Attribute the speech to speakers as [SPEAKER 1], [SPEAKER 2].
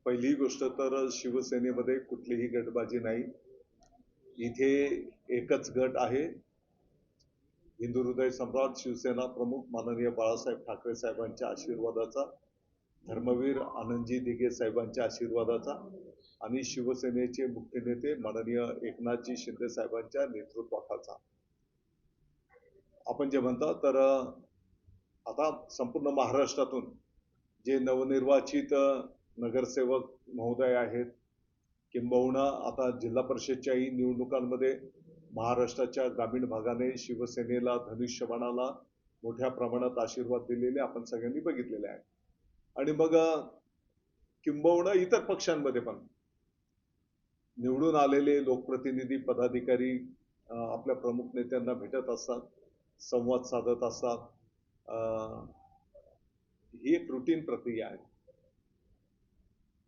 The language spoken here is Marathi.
[SPEAKER 1] पहिली गोष्ट तर शिवसेनेमध्ये कुठलीही गटबाजी नाही. इथे एकच गट आहे, हिंदू हृदय सम्राट शिवसेना प्रमुख माननीय बाळासाहेब ठाकरे साहेबांच्या आशीर्वादाचा, धर्मवीर आनंदजी दिघे साहेबांच्या आशीर्वादाचा आणि शिवसेनेचे मुख्य नेते माननीय एकनाथजी शिंदे साहेबांच्या नेतृत्वाखालचा. आपण जे म्हणता तर आता संपूर्ण महाराष्ट्रातून जे नवनिर्वाचित नगरसेवक महोदय आहेत, किंबहुना आता जिल्हा परिषदच्याही निवडणुकांमध्ये महाराष्ट्राच्या ग्रामीण भागाने शिवसेनेला धनुष्यबाणाला मोठ्या प्रमाणात आशीर्वाद दिलेले आपण सगळ्यांनी बघितलेले आहे. आणि मग किंबहुना इतर पक्षांमध्ये पण निवडून आलेले लोकप्रतिनिधी पदाधिकारी आपल्या प्रमुख नेत्यांना भेटत असतात, संवाद साधत असतात. ही एक रुटीन प्रक्रिया आहे.